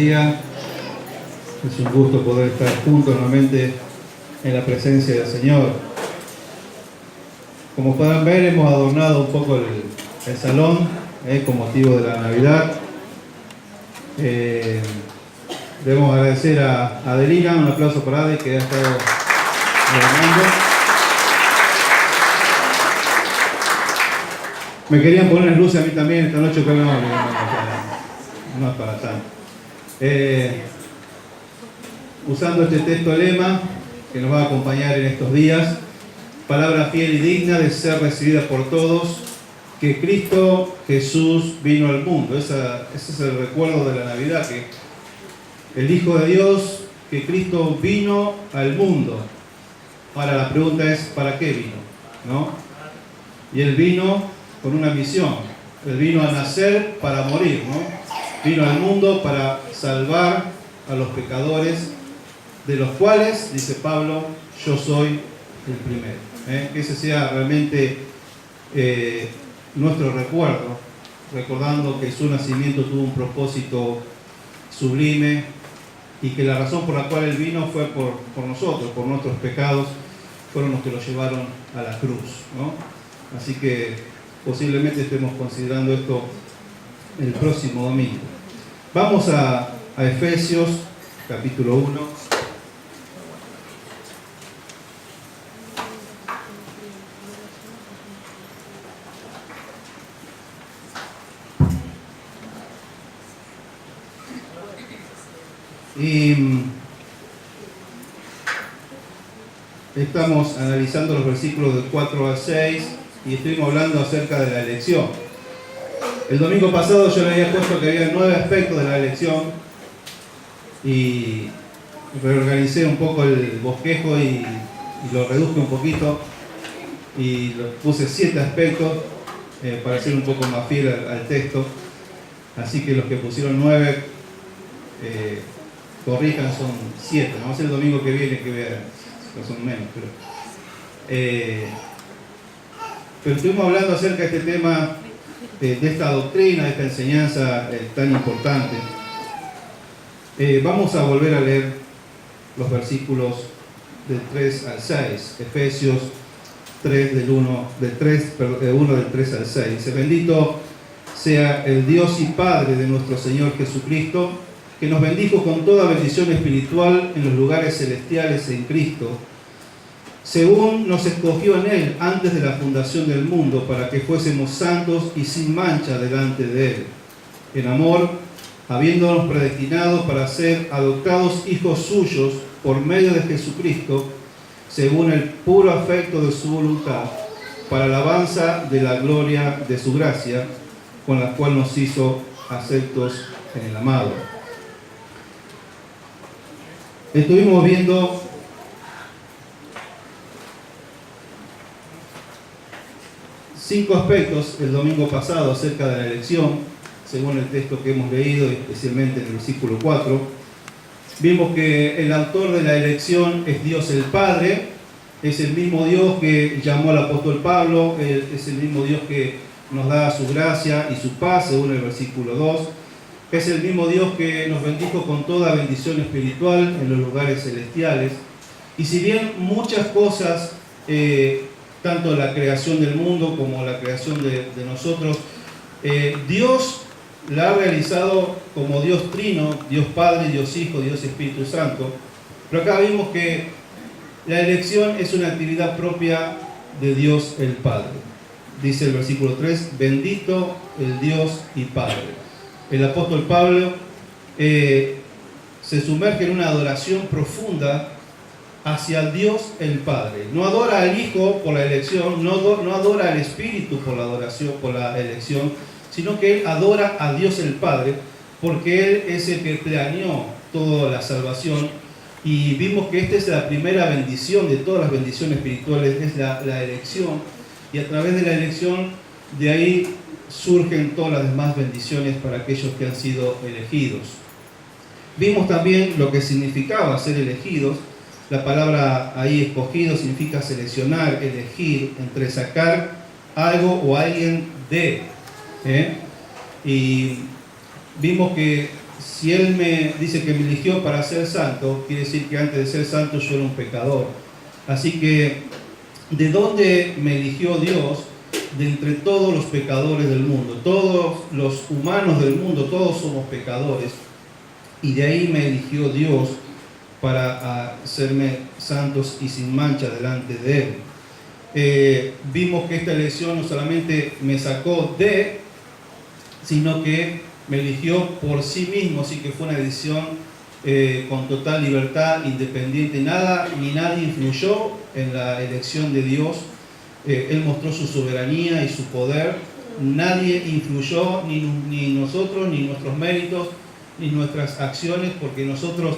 día. Es un gusto poder estar juntos nuevamente en la presencia del Señor. Como podrán ver, hemos adornado un poco el salón con motivo de la Navidad. Debemos agradecer a Adelina, un aplauso para Ade, que ha estado adornando. Me querían poner luces a mí también esta noche, pero no es para tanto. Usando este texto lema que nos va a acompañar en estos días, palabra fiel y digna de ser recibida por todos, que Cristo Jesús vino al mundo. Ese es el recuerdo de la Navidad, que el Hijo de Dios, que Cristo vino al mundo. Ahora la pregunta es, ¿para qué vino? ¿No? Y Él vino con una misión. Él vino a nacer para morir, ¿no? Vino al mundo para salvar a los pecadores, de los cuales, dice Pablo, yo soy el primero. Que ese sea realmente nuestro recuerdo, recordando que su nacimiento tuvo un propósito sublime y que la razón por la cual Él vino fue por nosotros, por nuestros pecados, fueron los que lo llevaron a la cruz, ¿no? Así que posiblemente estemos considerando esto el próximo domingo. Vamos a Efesios, capítulo 1. Y estamos analizando los versículos del 4 al 6 y estuvimos hablando acerca de la elección. El domingo pasado yo le había puesto que había 9 aspectos de la elección y reorganicé un poco el bosquejo y lo reduje un poquito y puse 7 aspectos para ser un poco más fiel al texto. Así que los que pusieron 9 corrijan, son 7. Vamos a hacer el domingo que viene que vean, son menos, pero estuvimos hablando acerca de este tema, de esta doctrina, de esta enseñanza tan importante. Vamos a volver a leer los versículos del 3 al 6, Efesios 3 del 1 del 3 al 6. Dice: bendito sea el Dios y Padre de nuestro Señor Jesucristo, que nos bendijo con toda bendición espiritual en los lugares celestiales en Cristo, según nos escogió en Él antes de la fundación del mundo, para que fuésemos santos y sin mancha delante de Él, en amor, habiéndonos predestinado para ser adoptados hijos suyos por medio de Jesucristo, según el puro afecto de su voluntad, para alabanza de la gloria de su gracia, con la cual nos hizo aceptos en el amado. Estuvimos viendo cinco aspectos el domingo pasado acerca de la elección, según el texto que hemos leído, especialmente en el versículo 4. Vimos que el autor de la elección es Dios el Padre, es el mismo Dios que llamó al apóstol Pablo, es el mismo Dios que nos da su gracia y su paz, según el versículo 2. Es el mismo Dios que nos bendijo con toda bendición espiritual en los lugares celestiales. Y si bien muchas cosas, tanto la creación del mundo como la creación de nosotros, Dios la ha realizado como Dios Trino, Dios Padre, Dios Hijo, Dios Espíritu Santo. Pero acá vimos que la elección es una actividad propia de Dios el Padre. Dice el versículo 3, bendito el Dios y Padre. El apóstol Pablo se sumerge en una adoración profunda hacia el Dios el Padre. No adora al Hijo por la elección, no adora al Espíritu por la adoración, por la elección, sino que él adora a Dios el Padre, porque Él es el que planeó toda la salvación. Y vimos que esta es la primera bendición de todas las bendiciones espirituales, es la elección, y a través de la elección, de ahí surgen todas las demás bendiciones para aquellos que han sido elegidos. Vimos también lo que significaba ser elegidos. La palabra ahí escogido significa seleccionar, elegir, entre sacar algo o alguien de. Y vimos que si Él me dice que me eligió para ser santo, quiere decir que antes de ser santo yo era un pecador. Así que, ¿de dónde me eligió Dios? De entre todos los pecadores del mundo. Todos los humanos del mundo, todos somos pecadores. Y de ahí me eligió Dios para hacerme santos y sin mancha delante de Él. Vimos que esta elección no solamente me sacó de, sino que me eligió por sí mismo, así que fue una decisión con total libertad, independiente. Nada ni nadie influyó en la elección de Dios. Él mostró su soberanía y su poder. Nadie influyó, ni nosotros, ni nuestros méritos, ni nuestras acciones, porque nosotros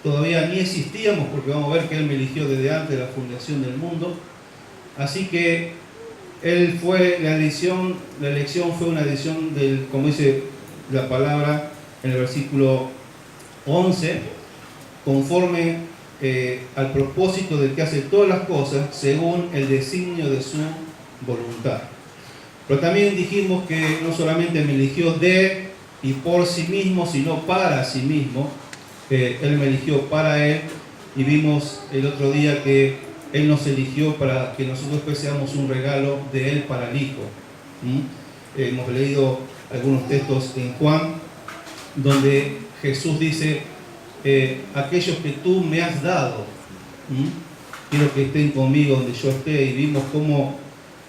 todavía ni existíamos, porque vamos a ver que Él me eligió desde antes de la fundación del mundo. Así que Él fue, la elección fue una elección del, como dice la palabra en el versículo 11, conforme al propósito del que hace todas las cosas según el designio de su voluntad. Pero también dijimos que no solamente me eligió de y por sí mismo, sino para sí mismo. Él me eligió para Él, y vimos el otro día que Él nos eligió para que nosotros pues seamos un regalo de Él para el Hijo. Hemos leído algunos textos en Juan, donde Jesús dice, aquellos que tú me has dado, quiero que estén conmigo donde yo esté. Y vimos cómo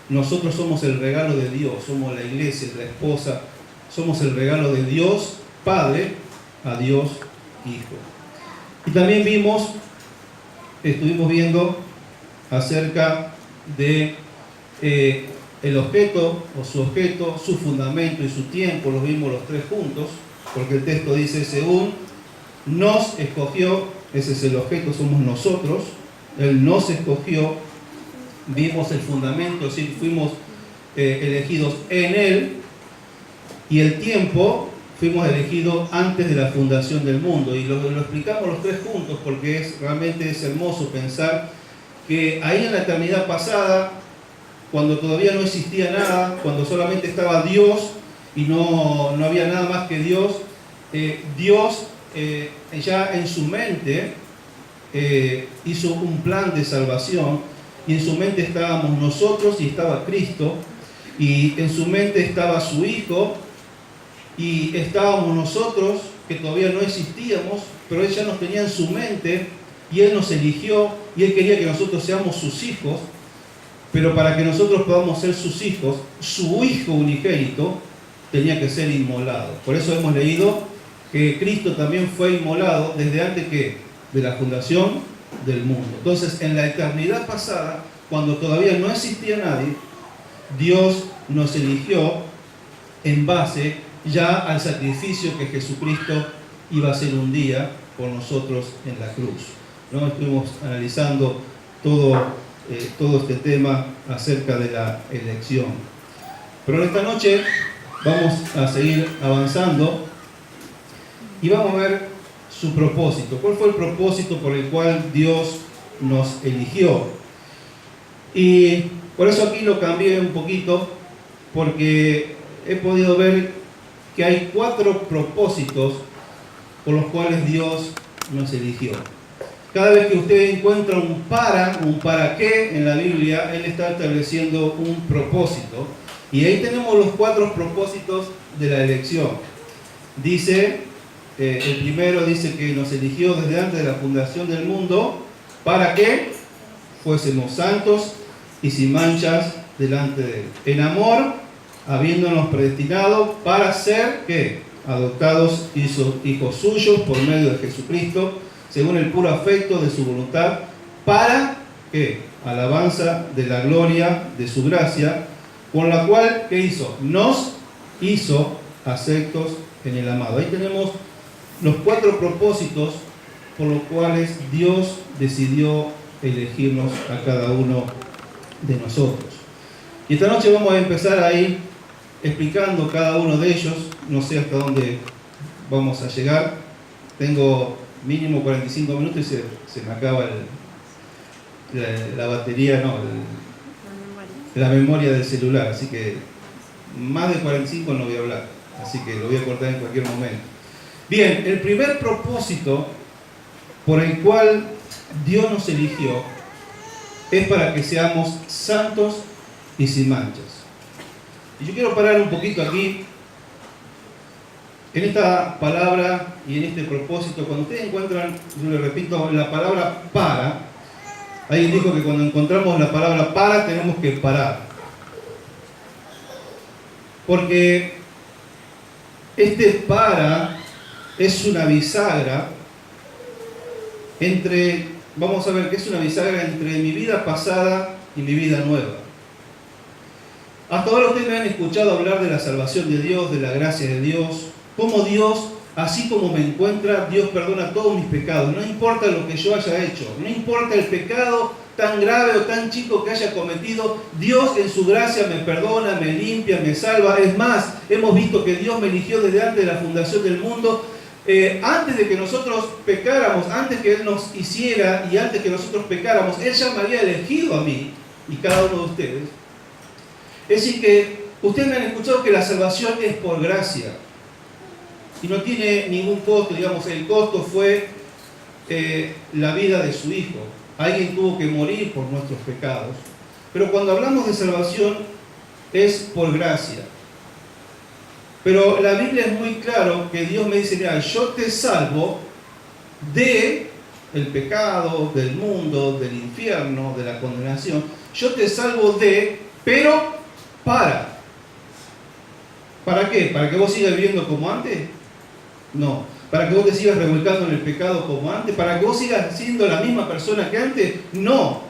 nosotros somos el regalo de Dios, somos la iglesia, la esposa, somos el regalo de Dios Padre a Dios Hijo. Y también estuvimos viendo acerca de el objeto o su objeto, su fundamento y su tiempo. Los vimos los tres juntos, porque el texto dice, según nos escogió, ese es el objeto, somos nosotros. Él nos escogió, vimos el fundamento, es decir, fuimos elegidos en Él, y el tiempo, fuimos elegidos antes de la fundación del mundo. Y lo explicamos los tres juntos, porque realmente es hermoso pensar que ahí en la eternidad pasada, cuando todavía no existía nada, cuando solamente estaba Dios y no había nada más que Dios, Dios ya en su mente hizo un plan de salvación, y en su mente estábamos nosotros y estaba Cristo, y en su mente estaba su Hijo, y estábamos nosotros que todavía no existíamos, pero Él ya nos tenía en su mente, y Él nos eligió, y Él quería que nosotros seamos sus hijos. Pero para que nosotros podamos ser sus hijos, su Hijo unigénito tenía que ser inmolado. Por eso hemos leído que Cristo también fue inmolado desde antes de la fundación del mundo. Entonces, en la eternidad pasada, cuando todavía no existía nadie, Dios nos eligió en base ya al sacrificio que Jesucristo iba a hacer un día por nosotros en la cruz. ¿No? Estuvimos analizando todo este tema acerca de la elección. Pero esta noche vamos a seguir avanzando y vamos a ver su propósito. ¿Cuál fue el propósito por el cual Dios nos eligió? Y por eso aquí lo cambié un poquito, porque he podido ver que hay 4 propósitos por los cuales Dios nos eligió. Cada vez que usted encuentra un para qué en la Biblia, Él está estableciendo un propósito. Y ahí tenemos los 4 propósitos de la elección. Dice, el primero dice que nos eligió desde antes de la fundación del mundo, para que fuésemos santos y sin manchas delante de Él. En amor, habiéndonos predestinado para ser, ¿qué? Adoptados hijos suyos por medio de Jesucristo, según el puro afecto de su voluntad, para ¿qué? Alabanza de la gloria de su gracia, con la cual, ¿qué hizo? Nos hizo aceptos en el amado. Ahí tenemos los 4 propósitos por los cuales Dios decidió elegirnos a cada uno de nosotros. Y esta noche vamos a empezar a ir explicando cada uno de ellos. No sé hasta dónde vamos a llegar. Tengo mínimo 45 minutos y se me acaba la batería, la memoria del celular, así que más de 45 no voy a hablar, así que lo voy a cortar en cualquier momento. Bien, el primer propósito por el cual Dios nos eligió es para que seamos santos y sin manchas. Y yo quiero parar un poquito aquí, en esta palabra y en este propósito. Cuando ustedes encuentran, yo les repito, la palabra para, alguien dijo que cuando encontramos la palabra para tenemos que parar. Porque este para es una bisagra entre, vamos a ver qué es una bisagra entre mi vida pasada y mi vida nueva. Hasta ahora ustedes me han escuchado hablar de la salvación de Dios, de la gracia de Dios, cómo Dios, así como me encuentra, Dios perdona todos mis pecados. No importa lo que yo haya hecho, no importa el pecado tan grave o tan chico que haya cometido, Dios en su gracia me perdona, me limpia, me salva. Es más, hemos visto que Dios me eligió desde antes de la fundación del mundo. Antes de que nosotros pecáramos, antes que Él nos hiciera y antes que nosotros pecáramos, Él ya me había elegido a mí y cada uno de ustedes. Es decir que ustedes me han escuchado que la salvación es por gracia y no tiene ningún costo. Digamos, el costo fue la vida de su Hijo. Alguien tuvo que morir por nuestros pecados. Pero cuando hablamos de salvación es por gracia. Pero la Biblia es muy claro que Dios me dice, mira, yo te salvo del pecado, del mundo, del infierno, de la condenación. Yo te salvo pero ¿para qué? ¿Para que vos sigas viviendo como antes? No. ¿Para que vos te sigas revolcando en el pecado como antes? ¿Para que vos sigas siendo la misma persona que antes? No.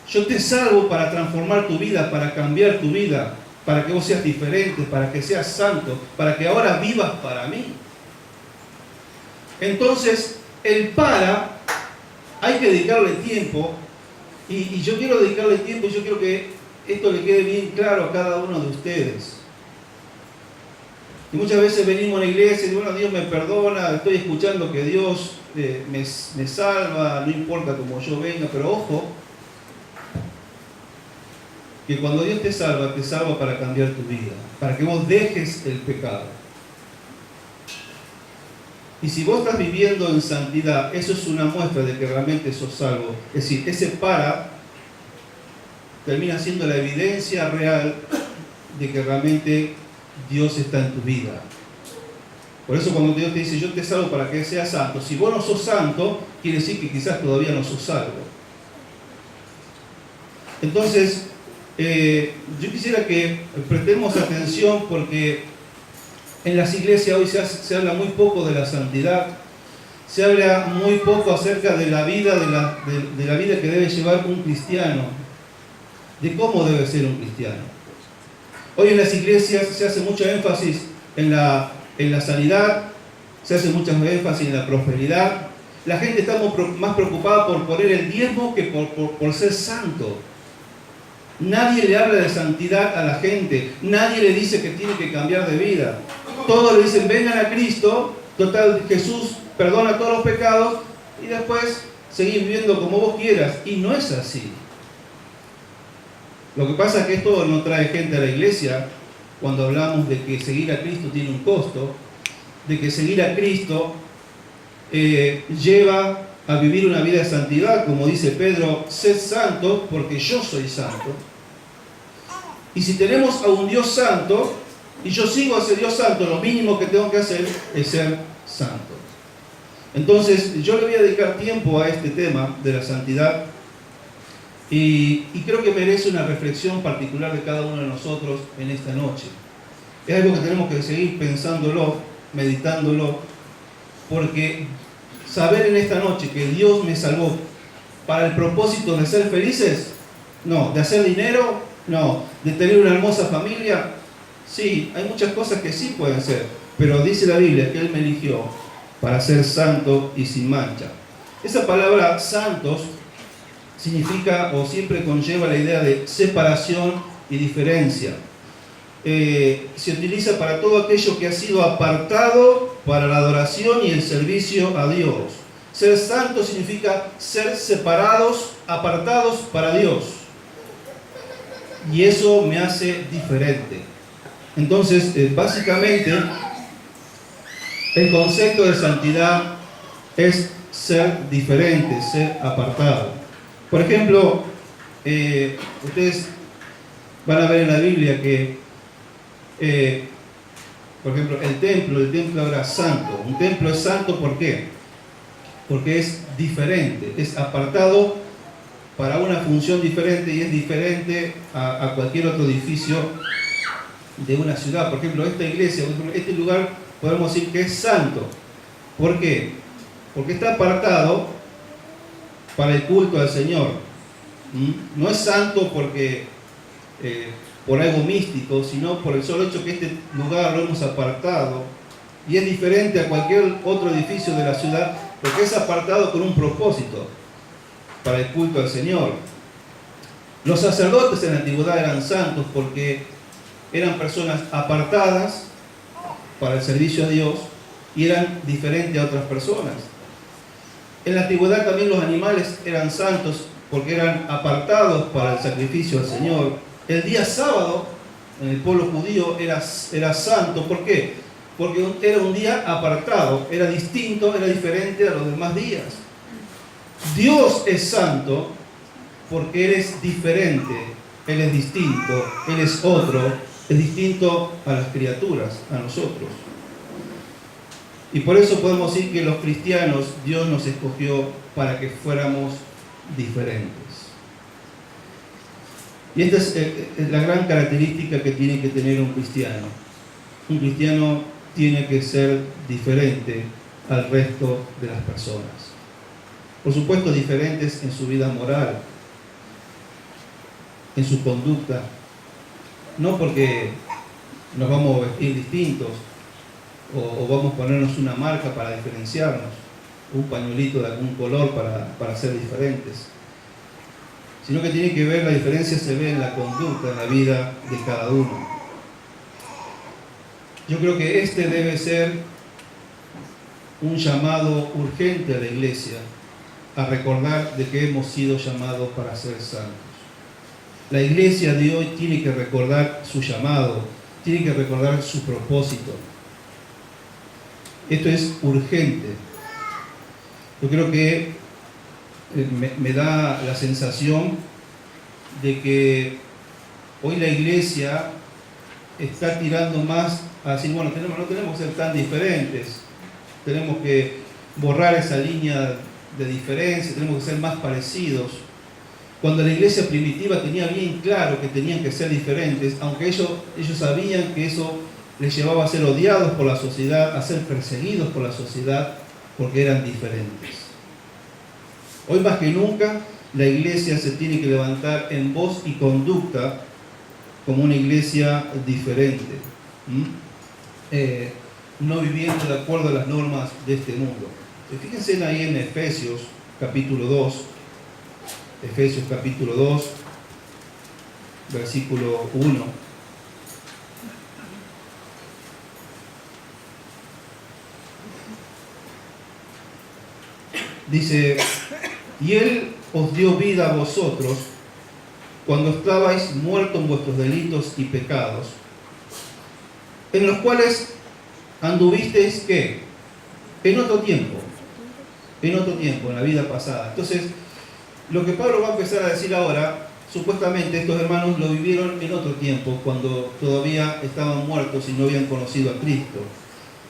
Yo te salvo para transformar tu vida, para cambiar tu vida, para que vos seas diferente, para que seas santo, para que ahora vivas para mí. Entonces, hay que dedicarle tiempo, y yo quiero dedicarle tiempo, y yo quiero que esto le quede bien claro a cada uno de ustedes. Y muchas veces venimos a la iglesia y bueno, Dios me perdona, estoy escuchando que Dios me salva, no importa cómo yo venga, pero ojo, que cuando Dios te salva para cambiar tu vida, para que vos dejes el pecado. Y si vos estás viviendo en santidad, eso es una muestra de que realmente sos salvo. Es decir, ese termina siendo la evidencia real de que realmente Dios está en tu vida. Por eso cuando Dios te dice, yo te salvo para que seas santo, si vos no sos santo, quiere decir que quizás todavía no sos salvo. Entonces, yo quisiera que prestemos atención porque en las iglesias hoy se habla muy poco de la santidad, se habla muy poco acerca de la vida, de la vida que debe llevar un cristiano, de cómo debe ser un cristiano. Hoy en las iglesias se hace mucho énfasis en la sanidad, se hace mucho énfasis en la prosperidad. La gente está más preocupada por poner el diezmo que por ser santo. Nadie le habla de santidad a la gente, nadie le dice que tiene que cambiar de vida. Todos le dicen, vengan a Cristo, total, Jesús perdona todos los pecados y después seguir viviendo como vos quieras. Y no es así. Lo que pasa es que esto no trae gente a la iglesia cuando hablamos de que seguir a Cristo tiene un costo, de que seguir a Cristo lleva a vivir una vida de santidad, como dice Pedro, sed santos porque yo soy santo. Y si tenemos a un Dios santo, y yo sigo a ese Dios santo, lo mínimo que tengo que hacer es ser santo. Entonces, yo le voy a dedicar tiempo a este tema de la santidad, y creo que merece una reflexión particular de cada uno de nosotros en esta noche. Es algo que tenemos que seguir pensándolo, meditándolo, porque saber en esta noche que Dios me salvó para el propósito de ser felices, no, de hacer dinero, no, de tener una hermosa familia, sí, hay muchas cosas que sí pueden ser, pero dice la Biblia que Él me eligió para ser santo y sin mancha. Esa palabra santos significa o siempre conlleva la idea de separación y diferencia. Se utiliza para todo aquello que ha sido apartado para la adoración y el servicio a Dios. Ser santo significa ser separados, apartados para Dios. Y eso me hace diferente. Entonces, básicamente, El concepto de santidad es ser diferente, ser apartado. Por ejemplo, ustedes van a ver en la Biblia que, por ejemplo, el templo era santo. Un templo es santo, ¿por qué? Porque es diferente, es apartado para una función diferente y es diferente a cualquier otro edificio de una ciudad. Por ejemplo, esta iglesia, este lugar, podemos decir que es santo. ¿Por qué? Porque está apartado para el culto al Señor. No es santo porque por algo místico, sino por el solo hecho que este lugar lo hemos apartado y es diferente a cualquier otro edificio de la ciudad, porque es apartado con un propósito, para el culto al Señor. Los sacerdotes en la antigüedad eran santos porque eran personas apartadas para el servicio a Dios y eran diferentes a otras personas. En la antigüedad también los animales eran santos porque eran apartados para el sacrificio al Señor. El día sábado en el pueblo judío era santo. ¿Por qué? Porque era un día apartado, era distinto, era diferente a los demás días. Dios es santo porque Él es diferente, Él es distinto, Él es otro, es distinto a las criaturas, a nosotros. Y por eso podemos decir que los cristianos, Dios nos escogió para que fuéramos diferentes. Y esta es la gran característica que tiene que tener un cristiano. Un cristiano tiene que ser diferente al resto de las personas. Por supuesto, diferentes en su vida moral, en su conducta. No porque nos vamos a vestir distintos o vamos a ponernos una marca para diferenciarnos, un pañuelito de algún color para ser diferentes, sino que tiene que ver, la diferencia se ve en la conducta, en la vida de cada uno. Yo creo que este debe ser un llamado urgente a la iglesia, a recordar de que hemos sido llamados para ser santos. La iglesia de hoy tiene que recordar su llamado, tiene que recordar su propósito. Esto es urgente. Yo creo que me da la sensación de que hoy la iglesia está tirando más a decir, bueno, no tenemos que ser tan diferentes, tenemos que borrar esa línea de diferencia, tenemos que ser más parecidos. Cuando la iglesia primitiva tenía bien claro que tenían que ser diferentes, aunque ellos sabían que eso les llevaba a ser odiados por la sociedad, a ser perseguidos por la sociedad, porque eran diferentes. Hoy más que nunca, la iglesia se tiene que levantar en voz y conducta como una iglesia diferente, no viviendo de acuerdo a las normas de este mundo. Fíjense ahí en Efesios capítulo 2, Efesios capítulo 2, versículo 1. Dice, y Él os dio vida a vosotros cuando estabais muertos en vuestros delitos y pecados, en los cuales anduvisteis, ¿qué? En otro tiempo, en la vida pasada. Entonces, lo que Pablo va a empezar a decir ahora, supuestamente estos hermanos lo vivieron en otro tiempo, cuando todavía estaban muertos y no habían conocido a Cristo.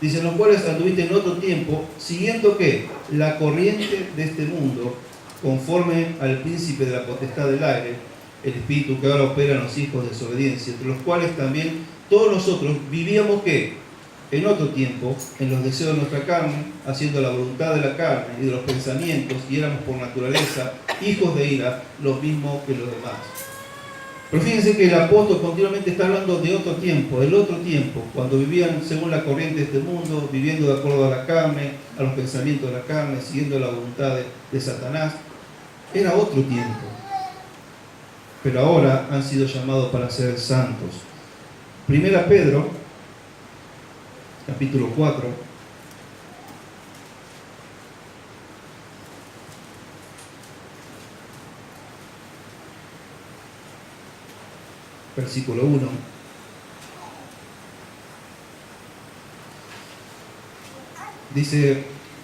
Dice, en los cuales anduviste en otro tiempo, siguiendo ¿qué? La corriente de este mundo, conforme al príncipe de la potestad del aire, el espíritu que ahora opera en los hijos de desobediencia, entre los cuales también todos nosotros vivíamos ¿qué? En otro tiempo, en los deseos de nuestra carne, haciendo la voluntad de la carne y de los pensamientos, y éramos por naturaleza hijos de ira, los mismos que los demás. Pero fíjense que el apóstol continuamente está hablando de otro tiempo, el otro tiempo, cuando vivían según la corriente de este mundo, viviendo de acuerdo a la carne, a los pensamientos de la carne, siguiendo la voluntad de Satanás. Era otro tiempo. Pero ahora han sido llamados para ser santos. Primera Pedro, capítulo 4. Versículo 1. Dice,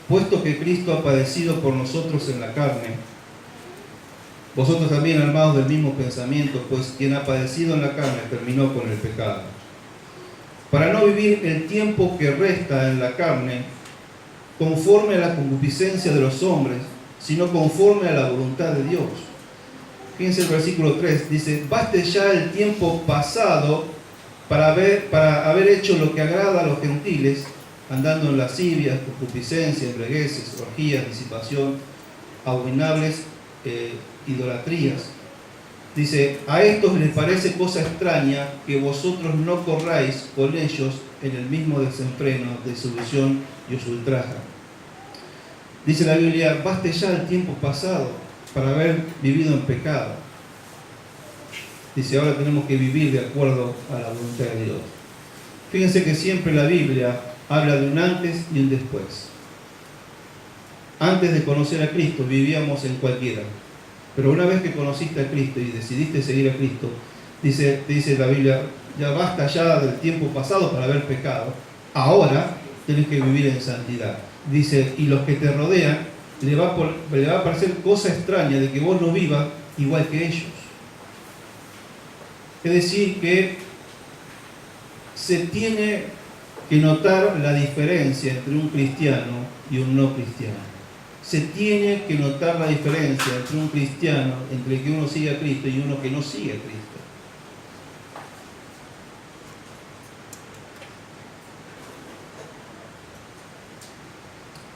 puesto que Cristo ha padecido por nosotros en la carne, vosotros también armados del mismo pensamiento, pues quien ha padecido en la carne terminó con el pecado, para no vivir el tiempo que resta en la carne conforme a la concupiscencia de los hombres, sino conforme a la voluntad de Dios. Fíjense el versículo 3, dice, baste ya el tiempo pasado para haber hecho lo que agrada a los gentiles, andando en lascivias, concupiscencia, embriagueces, orgías, disipación, abominables idolatrías. Dice, a estos les parece cosa extraña que vosotros no corráis con ellos en el mismo desenfreno, disolución y os ultraja. Dice la Biblia, baste ya el tiempo pasado para haber vivido en pecado. Dice, ahora tenemos que vivir de acuerdo a la voluntad de Dios. Fíjense que siempre la Biblia habla de un antes y un después. Antes de conocer a Cristo vivíamos en cualquiera. Pero una vez que conociste a Cristo y decidiste seguir a Cristo, dice la Biblia, ya basta ya del tiempo pasado para haber pecado. Ahora tienes que vivir en santidad. Dice, y los que te rodean, le va a parecer cosa extraña de que vos no vivas igual que ellos. Es decir, que se tiene que notar la diferencia entre un cristiano y un no cristiano. Se tiene que notar la diferencia entre un cristiano, entre que uno sigue a Cristo y uno que no sigue a Cristo.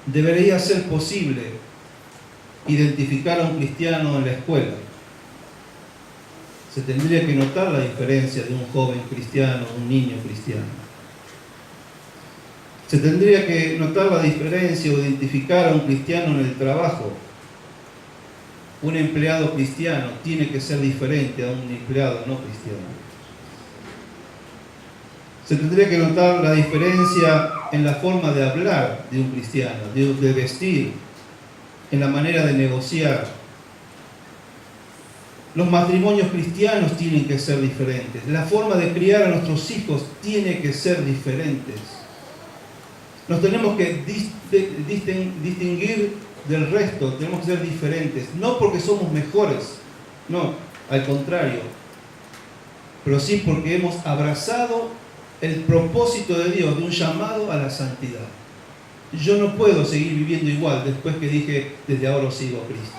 Debería ser posible identificar a un cristiano en la escuela. Se tendría que notar la diferencia de un joven cristiano, un niño cristiano. Se tendría que notar la diferencia o identificar a un cristiano en el trabajo. Un empleado cristiano tiene que ser diferente a un empleado no cristiano. Se tendría que notar la diferencia en la forma de hablar de un cristiano, de vestir, en la manera de negociar. Los matrimonios cristianos tienen que ser diferentes. La forma de criar a nuestros hijos tiene que ser diferentes. Nos tenemos que distinguir del resto, tenemos que ser diferentes. No porque somos mejores, no, al contrario. Pero sí porque hemos abrazado el propósito de Dios, de un llamado a la santidad. Yo no puedo seguir viviendo igual después que dije, desde ahora sigo a Cristo.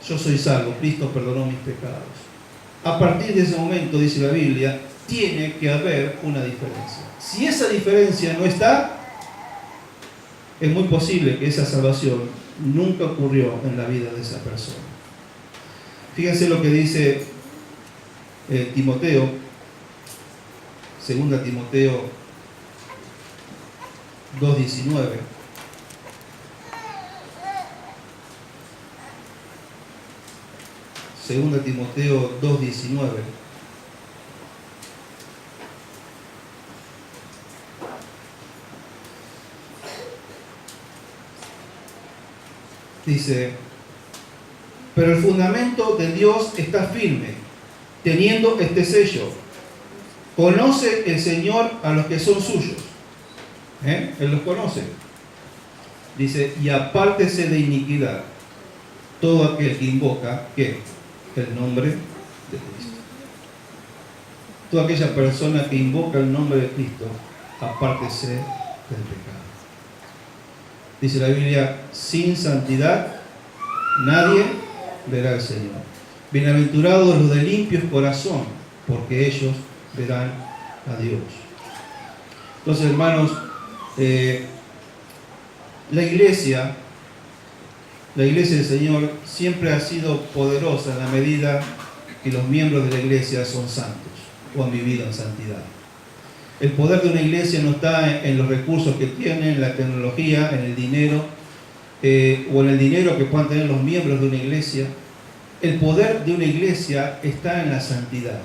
Yo soy salvo, Cristo perdonó mis pecados. A partir de ese momento, dice la Biblia, tiene que haber una diferencia. Si esa diferencia no está, es muy posible que esa salvación nunca ocurrió en la vida de esa persona. Fíjense lo que dice Timoteo, 2 Timoteo 2:19. Segunda Timoteo 2:19. Dice, pero el fundamento de Dios está firme, teniendo este sello. Conoce el Señor a los que son suyos. Él los conoce. Dice, y apártese de iniquidad todo aquel que invoca, ¿qué? El nombre de Cristo. Toda aquella persona que invoca el nombre de Cristo, apártese del pecado. Dice la Biblia, sin santidad nadie verá al Señor. Bienaventurados los de limpios corazón, porque ellos verán a Dios. Entonces, hermanos, la iglesia del Señor siempre ha sido poderosa en la medida que los miembros de la iglesia son santos o han vivido en santidad. El poder de una iglesia no está en los recursos que tienen, en la tecnología, en el dinero, o en el dinero que puedan tener los miembros de una iglesia. El poder de una iglesia está en la santidad.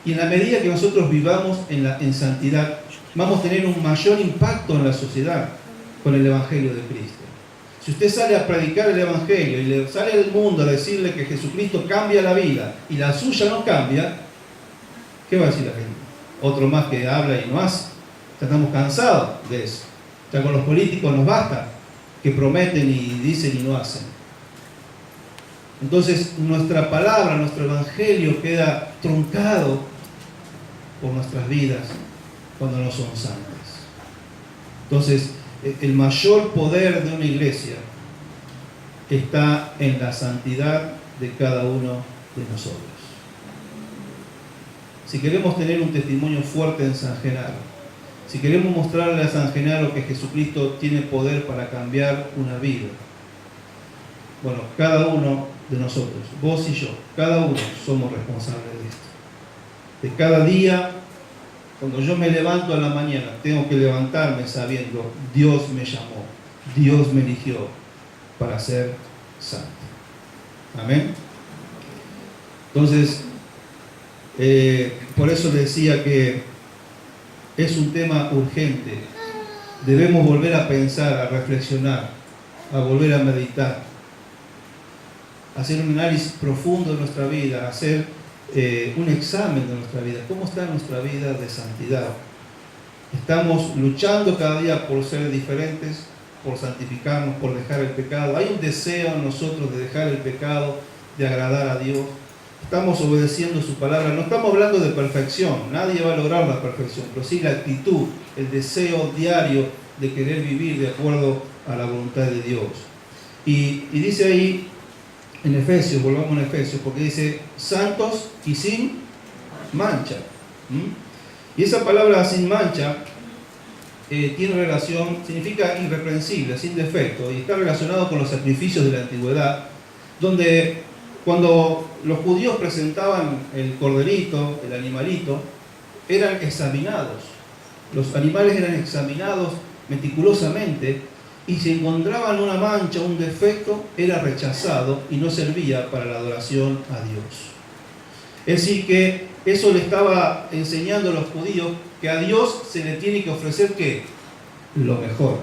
Y en la medida que nosotros vivamos en santidad, vamos a tener un mayor impacto en la sociedad con el Evangelio de Cristo. Si usted sale a predicar el Evangelio y le sale al mundo a decirle que Jesucristo cambia la vida y la suya no cambia, ¿qué va a decir la gente? Otro más que habla y no hace. Ya estamos cansados de eso. Ya con los políticos nos basta que prometen y dicen y no hacen. Entonces nuestra palabra, nuestro evangelio queda truncado por nuestras vidas cuando no son santas. Entonces el mayor poder de una iglesia está en la santidad de cada uno de nosotros. Si queremos tener un testimonio fuerte en San Genaro, si queremos mostrarle a San Genaro que Jesucristo tiene poder para cambiar una vida, bueno, cada uno de nosotros, vos y yo, cada uno somos responsables de esto. De cada día, cuando yo me levanto a la mañana, tengo que levantarme sabiendo, Dios me llamó, Dios me eligió para ser santo. Amén. Entonces, por eso le decía que es un tema urgente. Debemos volver a pensar, a reflexionar, a volver a meditar, hacer un análisis profundo de nuestra vida, hacer un examen de nuestra vida. ¿Cómo está nuestra vida de santidad? Estamos luchando cada día por ser diferentes, por santificarnos, por dejar el pecado. Hay un deseo en nosotros de dejar el pecado, de agradar a Dios. Estamos obedeciendo su palabra. No estamos hablando de perfección, nadie va a lograr la perfección, pero sí la actitud, el deseo diario de querer vivir de acuerdo a la voluntad de Dios. Y dice ahí en Efesios, volvamos a Efesios, porque dice santos y sin mancha. Y esa palabra sin mancha tiene relación, significa irreprensible, sin defecto, y está relacionado con los sacrificios de la antigüedad, donde cuando los judíos presentaban el corderito, el animalito, eran examinados. Los animales eran examinados meticulosamente y si encontraban una mancha, un defecto, era rechazado y no servía para la adoración a Dios. Es decir, que eso le estaba enseñando a los judíos que a Dios se le tiene que ofrecer ¿qué? Lo mejor.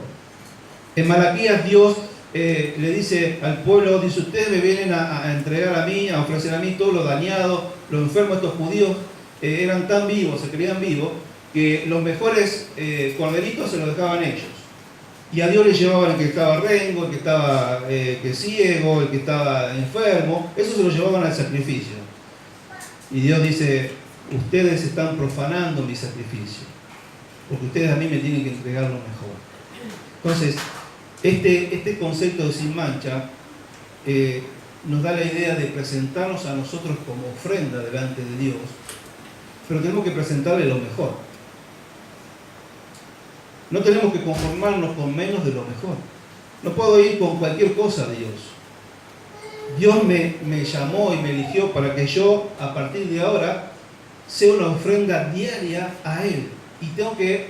En Malaquías Dios le dice al pueblo, dice, ustedes me vienen a entregar a mí, a ofrecer a mí todo lo dañado, lo enfermo. Estos judíos eran tan vivos, se creían vivos, que los mejores corderitos se los dejaban ellos. Y a Dios le llevaban el que estaba rengo, el que estaba ciego, el que estaba enfermo, eso se lo llevaban al sacrificio. Y Dios dice, ustedes están profanando mi sacrificio, porque ustedes a mí me tienen que entregar lo mejor. Entonces, este concepto de sin mancha nos da la idea de presentarnos a nosotros como ofrenda delante de Dios, pero tenemos que presentarle lo mejor. No tenemos que conformarnos con menos de lo mejor. No puedo ir con cualquier cosa a Dios. Dios me llamó y me eligió para que yo, a partir de ahora, sea una ofrenda diaria a Él. Y tengo que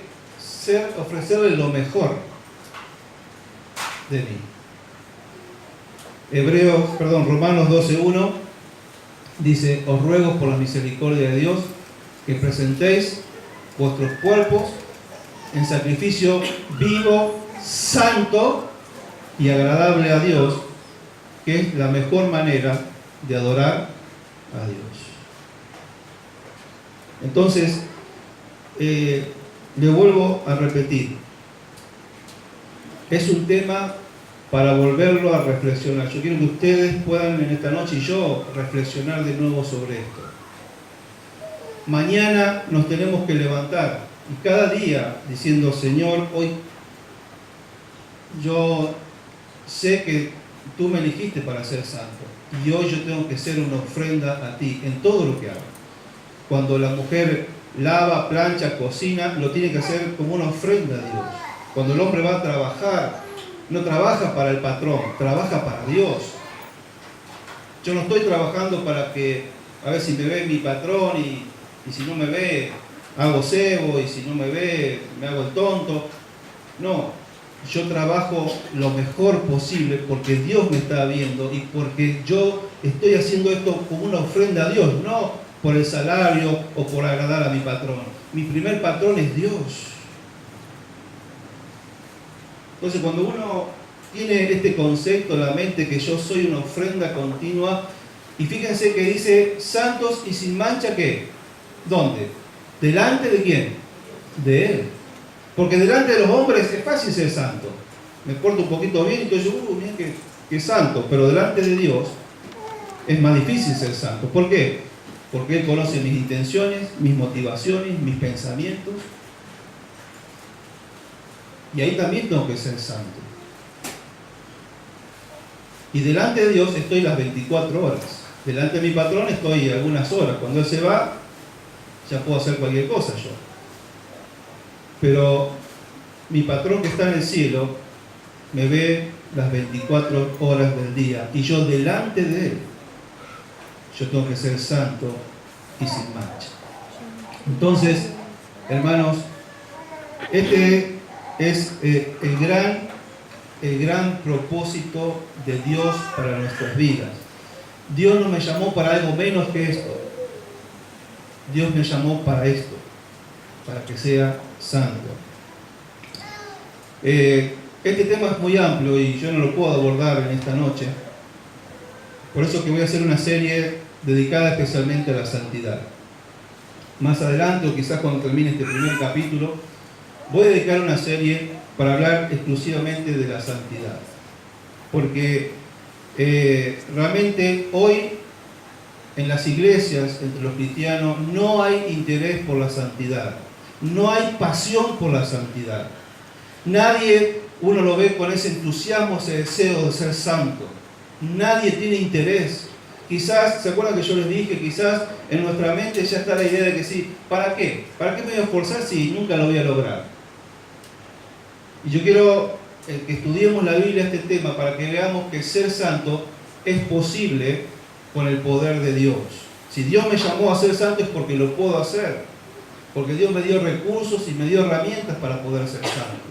ofrecerle lo mejor de mí. Romanos 12:1 dice, os ruego por la misericordia de Dios que presentéis vuestros cuerpos en sacrificio vivo, santo y agradable a Dios, que es la mejor manera de adorar a Dios. Entonces, le vuelvo a repetir, es un tema para volverlo a reflexionar. Yo quiero que ustedes puedan en esta noche y yo reflexionar de nuevo sobre esto. Mañana nos tenemos que levantar y cada día diciendo, Señor, hoy yo sé que tú me elegiste para ser santo y hoy yo tengo que ser una ofrenda a ti en todo lo que hago. Cuando la mujer lava, plancha, cocina, lo tiene que hacer como una ofrenda a Dios. Cuando el hombre va a trabajar, no trabaja para el patrón, trabaja para Dios. Yo no estoy trabajando para que, a ver si me ve mi patrón y si no me ve, hago cebo, y si no me ve, me hago el tonto. No, yo trabajo lo mejor posible porque Dios me está viendo y porque yo estoy haciendo esto como una ofrenda a Dios, no por el salario o por agradar a mi patrón. Mi primer patrón es Dios. Entonces, cuando uno tiene este concepto en la mente que yo soy una ofrenda continua, y fíjense que dice santos y sin mancha, ¿qué? ¿Dónde? ¿Delante de quién? De Él. Porque delante de los hombres es fácil ser santo. Me porto un poquito bien y entonces mira que santo. Pero delante de Dios es más difícil ser santo. ¿Por qué? Porque Él conoce mis intenciones, mis motivaciones, mis pensamientos. Y ahí también tengo que ser santo. Y delante de Dios estoy las 24 horas. Delante de mi patrón estoy algunas horas. Cuando Él se va, ya puedo hacer cualquier cosa yo. Pero mi patrón que está en el cielo me ve las 24 horas del día. Y yo delante de Él, yo tengo que ser santo y sin mancha. Entonces, hermanos, este es el gran propósito de Dios para nuestras vidas. Dios no me llamó para algo menos que esto. Dios me llamó para esto, para que sea santo. Este tema es muy amplio y yo no lo puedo abordar en esta noche. Por eso que voy a hacer una serie dedicada especialmente a la santidad. Más adelante, o quizás cuando termine este primer capítulo, voy a dedicar una serie para hablar exclusivamente de la santidad. Porque realmente hoy en las iglesias, entre los cristianos, no hay interés por la santidad. No hay pasión por la santidad. Nadie, uno lo ve con ese entusiasmo, ese deseo de ser santo. Nadie tiene interés. Quizás, ¿se acuerdan que yo les dije? Quizás en nuestra mente ya está la idea de que sí, ¿para qué? ¿Para qué me voy a esforzar si nunca lo voy a lograr? Y yo quiero que estudiemos la Biblia este tema para que veamos que ser santo es posible con el poder de Dios. Si Dios me llamó a ser santo es porque lo puedo hacer. Porque Dios me dio recursos y me dio herramientas para poder ser santo.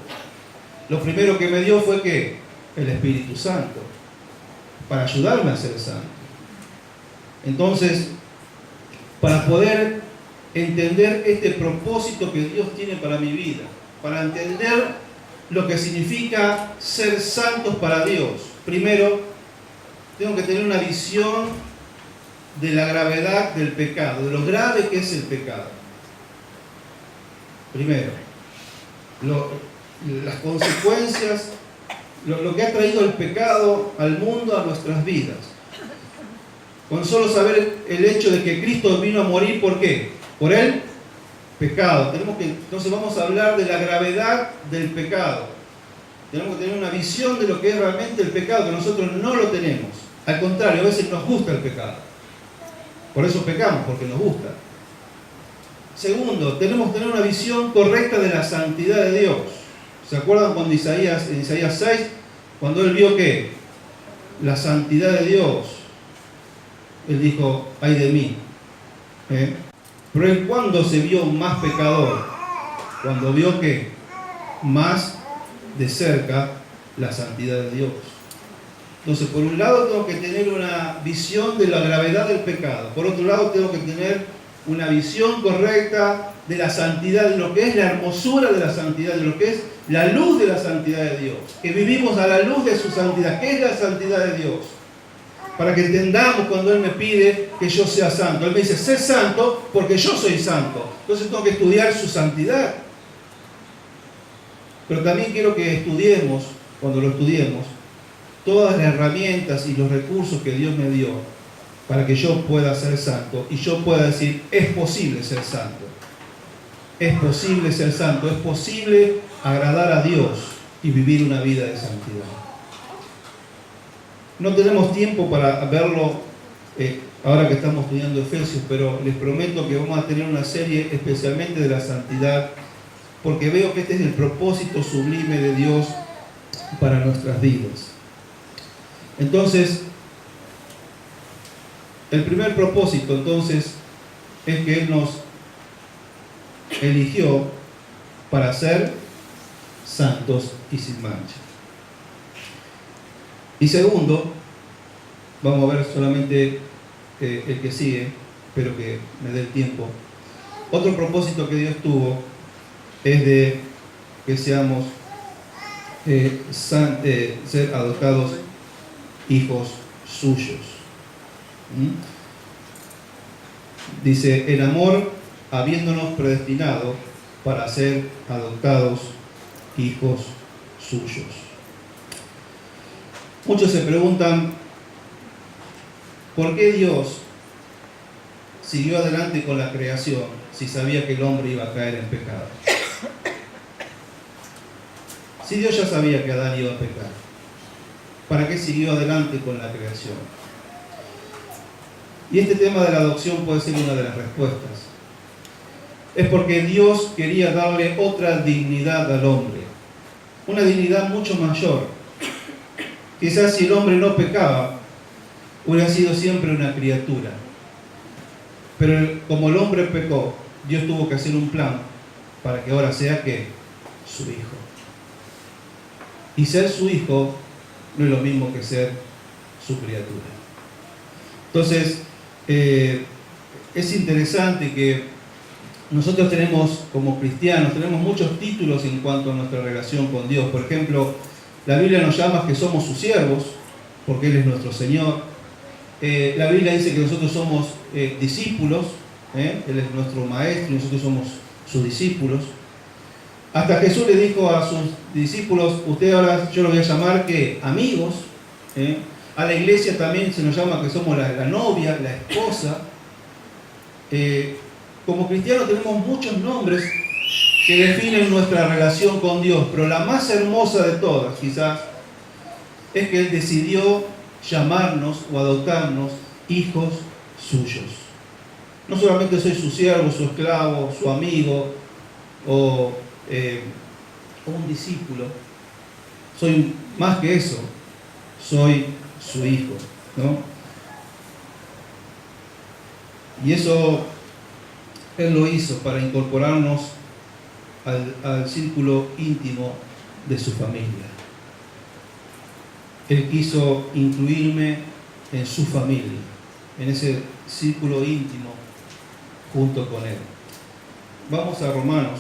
Lo primero que me dio fue que el Espíritu Santo, para ayudarme a ser santo. Entonces, para poder entender este propósito que Dios tiene para mi vida, para entender lo que significa ser santos para Dios, primero tengo que tener una visión de la gravedad del pecado, de lo grave que es el pecado. Primero, las consecuencias, lo que ha traído el pecado al mundo, a nuestras vidas. Con solo saber el hecho de que Cristo vino a morir, ¿por qué? Por el pecado. Entonces vamos a hablar de la gravedad del pecado. Tenemos que tener una visión de lo que es realmente el pecado, que nosotros no lo tenemos. Al contrario, a veces nos gusta el pecado. Por eso pecamos, porque nos gusta. Segundo, tenemos que tener una visión correcta de la santidad de Dios. ¿Se acuerdan cuando en Isaías 6, cuando él vio que la santidad de Dios, él dijo, ay de mí? Pero él, ¿cuándo se vio más pecador? Cuando vio que más de cerca la santidad de Dios. Entonces, por un lado tengo que tener una visión de la gravedad del pecado. Por otro lado tengo que tener una visión correcta de la santidad, de lo que es la hermosura de la santidad, de lo que es la luz de la santidad de Dios. Que vivimos a la luz de su santidad. ¿Qué es la santidad de Dios? Para que entendamos cuando Él me pide que yo sea santo. Él me dice, sé santo porque yo soy santo. Entonces tengo que estudiar su santidad. Pero también quiero que estudiemos, cuando lo estudiemos, todas las herramientas y los recursos que Dios me dio para que yo pueda ser santo y yo pueda decir, es posible ser santo. Es posible ser santo, es posible agradar a Dios y vivir una vida de santidad. No tenemos tiempo para verlo ahora que estamos estudiando Efesios, pero les prometo que vamos a tener una serie especialmente de la santidad, porque veo que este es el propósito sublime de Dios para nuestras vidas. Entonces, el primer propósito entonces es que Él nos eligió para ser santos y sin mancha. Y segundo, vamos a ver solamente el que sigue, pero que me dé el tiempo. Otro propósito que Dios tuvo es de que seamos ser adoptados hijos suyos. Dice, el amor habiéndonos predestinado para ser adoptados hijos suyos. Muchos se preguntan, ¿por qué Dios siguió adelante con la creación si sabía que el hombre iba a caer en pecado? Si Dios ya sabía que Adán iba a pecar, ¿para qué siguió adelante con la creación? Y este tema de la adopción puede ser una de las respuestas. Es porque Dios quería darle otra dignidad al hombre, una dignidad mucho mayor. Quizás si el hombre no pecaba, hubiera sido siempre una criatura. Pero como el hombre pecó, Dios tuvo que hacer un plan para que ahora sea ¿qué? Su hijo. Y ser su hijo no es lo mismo que ser su criatura. Entonces, es interesante que nosotros tenemos, como cristianos, tenemos muchos títulos en cuanto a nuestra relación con Dios. Por ejemplo, la Biblia nos llama que somos sus siervos, porque Él es nuestro Señor. La Biblia dice que nosotros somos discípulos, Él es nuestro maestro y nosotros somos sus discípulos. Hasta Jesús le dijo a sus discípulos, ustedes ahora yo los voy a llamar que amigos. A la iglesia también se nos llama que somos la novia, la esposa. Como cristianos tenemos muchos nombres que definen nuestra relación con Dios, pero la más hermosa de todas quizás es que Él decidió llamarnos o adoptarnos hijos suyos. No solamente soy su siervo, su esclavo, su amigo o un discípulo, soy más que eso, soy su hijo, ¿no? Y eso Él lo hizo para incorporarnos al círculo íntimo de su familia. Él quiso incluirme en su familia, en ese círculo íntimo junto con Él. Vamos a Romanos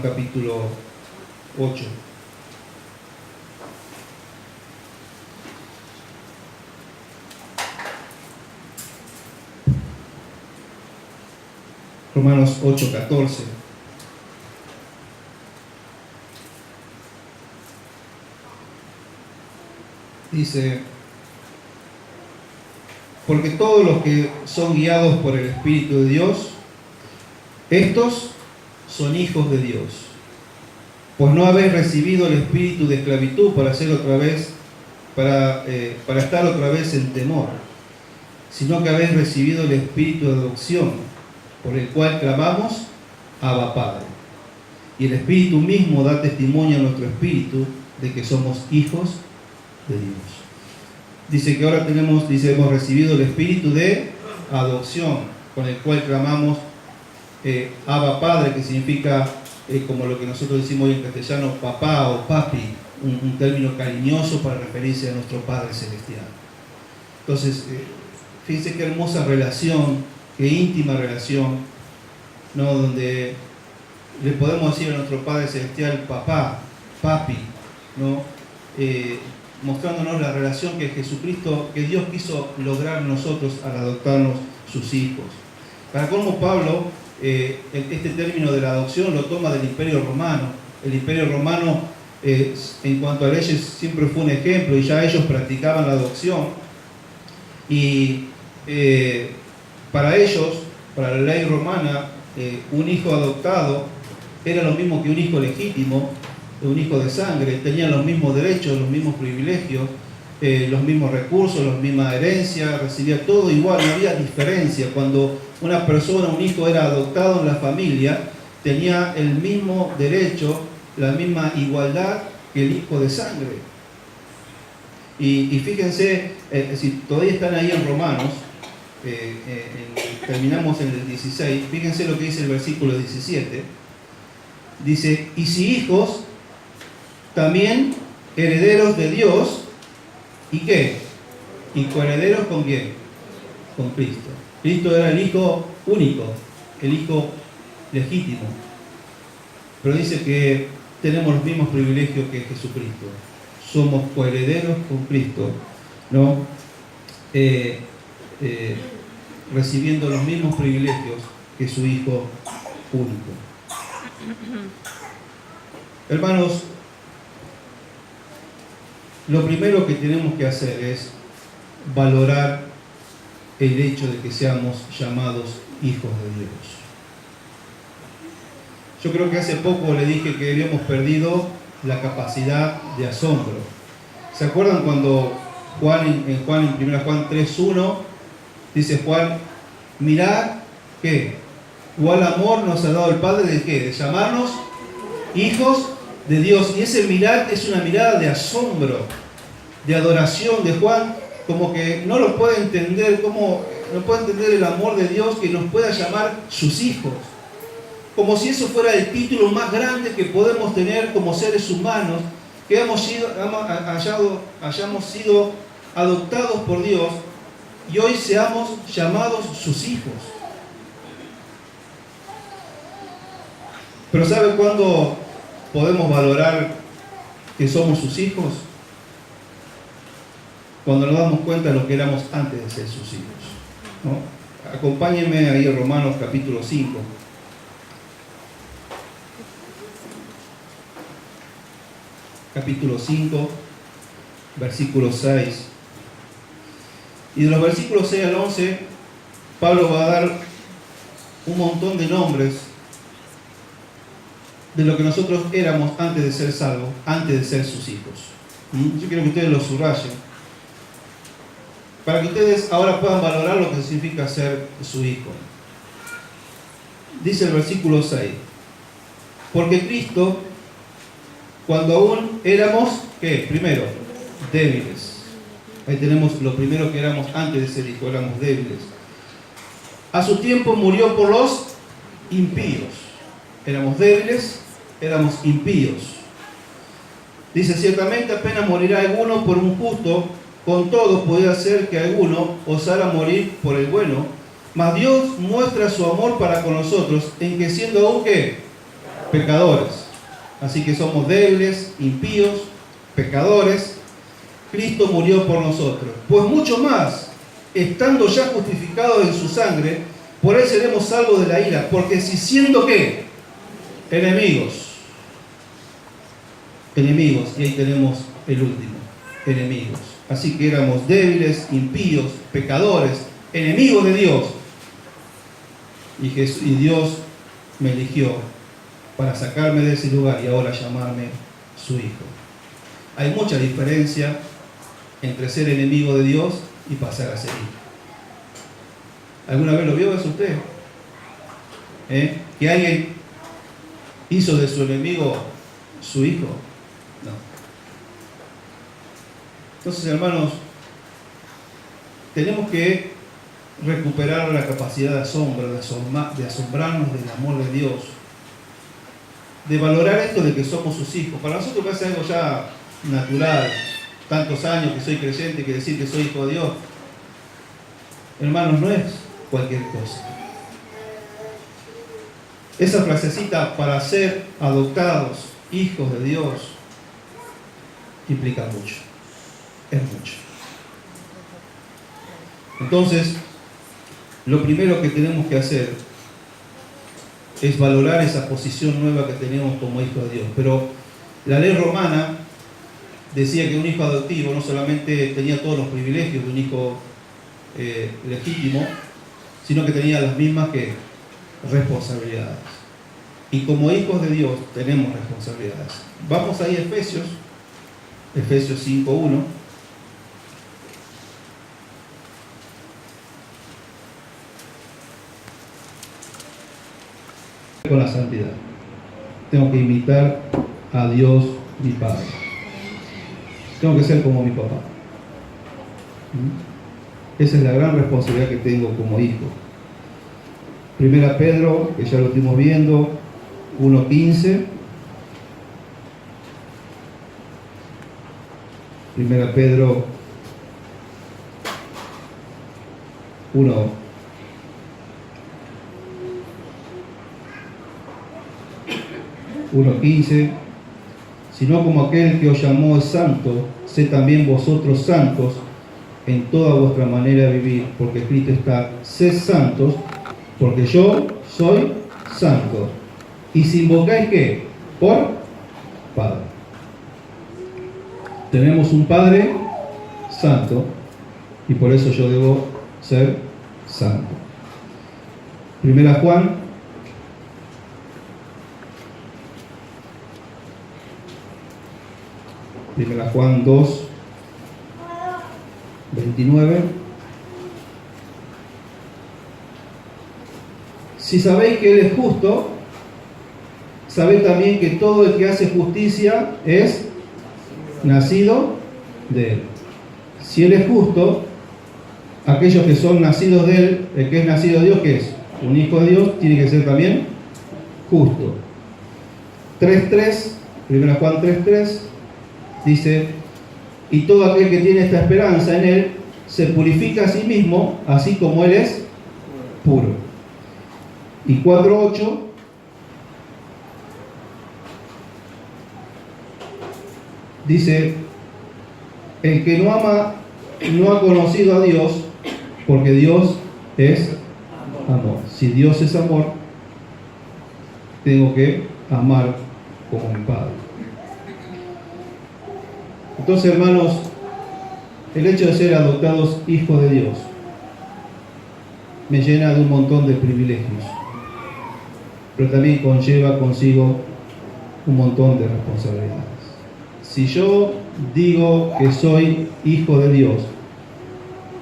capítulo 8. Romanos 8:14. Dice, porque todos los que son guiados por el Espíritu de Dios, estos son hijos de Dios. Pues no habéis recibido el espíritu de esclavitud para estar otra vez en temor, sino que habéis recibido el espíritu de adopción, por el cual clamamos, Abba Padre. Y el Espíritu mismo da testimonio a nuestro espíritu de que somos hijos de Dios. Dice que ahora hemos recibido el espíritu de adopción, con el cual clamamos Abba Padre, que significa como lo que nosotros decimos hoy en castellano, papá o papi, un término cariñoso para referirse a nuestro Padre Celestial. Entonces, fíjense qué hermosa relación, qué íntima relación, ¿no? Donde le podemos decir a nuestro Padre Celestial papá, papi, ¿no? Mostrándonos la relación que Jesucristo, que Dios quiso lograr nosotros al adoptarnos sus hijos. Para colmo, Pablo este término de la adopción lo toma del Imperio Romano. El Imperio Romano en cuanto a leyes siempre fue un ejemplo, y ya ellos practicaban la adopción, y para ellos, para la ley romana, un hijo adoptado era lo mismo que un hijo legítimo, un hijo de sangre. Tenían los mismos derechos, los mismos privilegios, los mismos recursos, la misma herencia, recibía todo igual, no había diferencia. Cuando una persona, un hijo era adoptado en la familia, tenía el mismo derecho, la misma igualdad que el hijo de sangre. Y fíjense, si todavía están ahí en Romanos, terminamos en el 16, fíjense lo que dice el versículo 17. Dice, y si hijos, también herederos de Dios, ¿y qué? ¿Y coherederos con quién? Con Cristo. Cristo era el hijo único, el hijo legítimo. Pero dice que tenemos los mismos privilegios que Jesucristo. Somos coherederos con Cristo, ¿no? Recibiendo los mismos privilegios que su hijo único. Hermanos, lo primero que tenemos que hacer es valorar el hecho de que seamos llamados hijos de Dios. Yo creo que hace poco le dije que habíamos perdido la capacidad de asombro. ¿Se acuerdan cuando en 1 Juan 3:1 dice Juan, mirad que igual amor nos ha dado el Padre de ¿qué? De llamarnos hijos de Dios. Y ese mirar es una mirada de asombro, de adoración de Juan, como que no lo puede entender, no puede entender el amor de Dios que nos pueda llamar sus hijos. Como si eso fuera el título más grande que podemos tener como seres humanos, que hayamos sido adoptados por Dios y hoy seamos llamados sus hijos. Pero ¿sabe cuándo podemos valorar que somos sus hijos? Cuando nos damos cuenta de lo que éramos antes de ser sus hijos, ¿no? Acompáñenme ahí a Romanos capítulo 5. Capítulo 5, versículo 6. Y de los versículos 6 al 11, Pablo va a dar un montón de nombres de lo que nosotros éramos antes de ser salvos, antes de ser sus hijos. Yo quiero que ustedes lo subrayen, para que ustedes ahora puedan valorar lo que significa ser su hijo. Dice el versículo 6, porque Cristo, cuando aún éramos, ¿qué? Primero, débiles. Ahí tenemos lo primero que éramos antes de ser hijos, éramos débiles. A su tiempo murió por los impíos. Éramos débiles, éramos impíos. Dice, ciertamente apenas morirá alguno por un justo, con todo podría ser que alguno osara morir por el bueno. Mas Dios muestra su amor para con nosotros en que siendo aún ¿qué? Pecadores. Así que somos débiles, impíos, pecadores. Cristo murió por nosotros. Pues mucho más, estando ya justificados en su sangre, por él seremos salvos de la ira. Porque si siendo ¿qué? Enemigos. Enemigos. Y ahí tenemos el último. Enemigos. Así que éramos débiles, impíos, pecadores, enemigos de Dios. Y Dios me eligió para sacarme de ese lugar y ahora llamarme su hijo. Hay mucha diferencia entre ser enemigo de Dios y pasar a ser hijo. ¿Alguna vez lo vio eso usted? ¿Que alguien hizo de su enemigo su hijo? No. Entonces, hermanos, tenemos que recuperar la capacidad de asombro, de asombrarnos del amor de Dios, de valorar esto de que somos sus hijos. Para nosotros parece algo ya natural, tantos años que soy creyente, que decir que soy hijo de Dios. Hermanos, no es cualquier cosa. Esa frasecita, para ser adoptados hijos de Dios, implica mucho, es mucho. Entonces, lo primero que tenemos que hacer es valorar esa posición nueva que tenemos como hijos de Dios. Pero la ley romana decía que un hijo adoptivo no solamente tenía todos los privilegios de un hijo legítimo, sino que tenía las mismas que responsabilidades. Y como hijos de Dios tenemos responsabilidades. Vamos ahí a Efesios 5:1. Con la santidad. Tengo que imitar a Dios mi Padre. Tengo que ser como mi papá. Esa es la gran responsabilidad que tengo como hijo. Primera Pedro, que ya lo estuvimos viendo, 1:15. Primera Pedro 1:15, sino como aquel que os llamó es santo, sed también vosotros santos en toda vuestra manera de vivir, porque escrito está, sed santos, porque yo soy santo. Y si invocáis, ¿qué? Por Padre. Tenemos un Padre santo y por eso yo debo ser santo. Primera Juan 2, 29. Si sabéis que Él es justo, sabéis también que todo el que hace justicia es nacido de Él. Si Él es justo, aquellos que son nacidos de Él, el que es nacido de Dios, ¿qué es? Un hijo de Dios, tiene que ser también justo. 3.3, 1 Juan 3.3, dice: y todo aquel que tiene esta esperanza en Él, se purifica a sí mismo, así como Él es puro. Y 4.8, dice: el que no ama no ha conocido a Dios, porque Dios es amor. Si Dios es amor, tengo que amar como mi Padre. Entonces, hermanos, el hecho de ser adoptados hijos de Dios me llena de un montón de privilegios, pero también conlleva consigo un montón de responsabilidades. Si yo digo que soy hijo de Dios,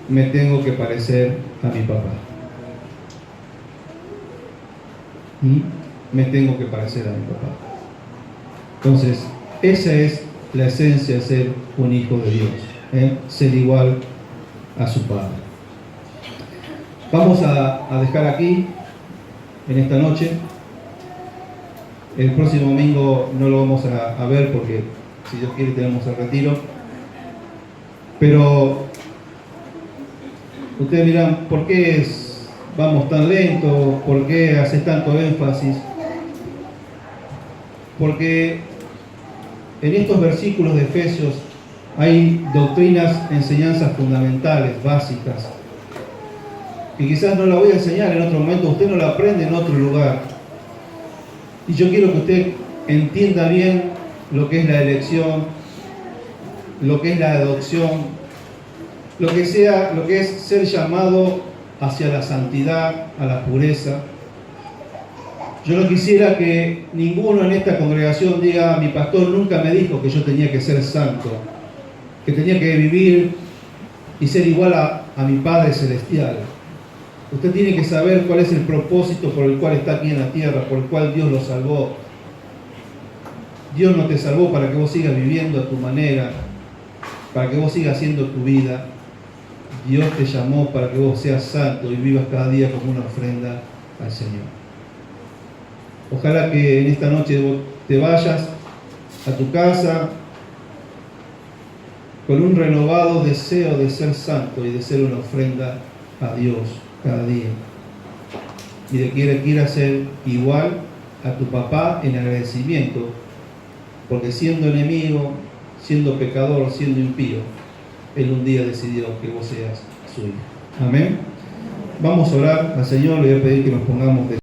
me tengo que parecer a mi papá. Me tengo que parecer a mi papá. Entonces, esa es la esencia de ser un hijo de Dios, ser igual a su Padre. Vamos a dejar aquí, en esta noche. El próximo domingo no lo vamos a ver porque, si Dios quiere, tenemos el retiro. Pero ustedes dirán, ¿por qué vamos tan lento? ¿Por qué haces tanto énfasis? Porque en estos versículos de Efesios hay doctrinas, enseñanzas fundamentales, básicas, que quizás no la voy a enseñar en otro momento, usted no la aprende en otro lugar. Y yo quiero que usted entienda bien lo que es la elección, lo que es la adopción, lo que es ser llamado hacia la santidad, a la pureza. Yo no quisiera que ninguno en esta congregación diga: mi pastor nunca me dijo que yo tenía que ser santo, que tenía que vivir y ser igual a mi Padre Celestial. Usted tiene que saber cuál es el propósito por el cual está aquí en la tierra, por el cual Dios lo salvó. Dios no te salvó para que vos sigas viviendo a tu manera, para que vos sigas haciendo tu vida. Dios te llamó para que vos seas santo y vivas cada día como una ofrenda al Señor. Ojalá que en esta noche te vayas a tu casa con un renovado deseo de ser santo y de ser una ofrenda a Dios cada día. Y de que quieras ser igual a tu papá en agradecimiento, porque siendo enemigo, siendo pecador, siendo impío, Él un día decidió que vos seas su hijo. Amén. Vamos a orar al Señor, le voy a pedir que nos pongamos de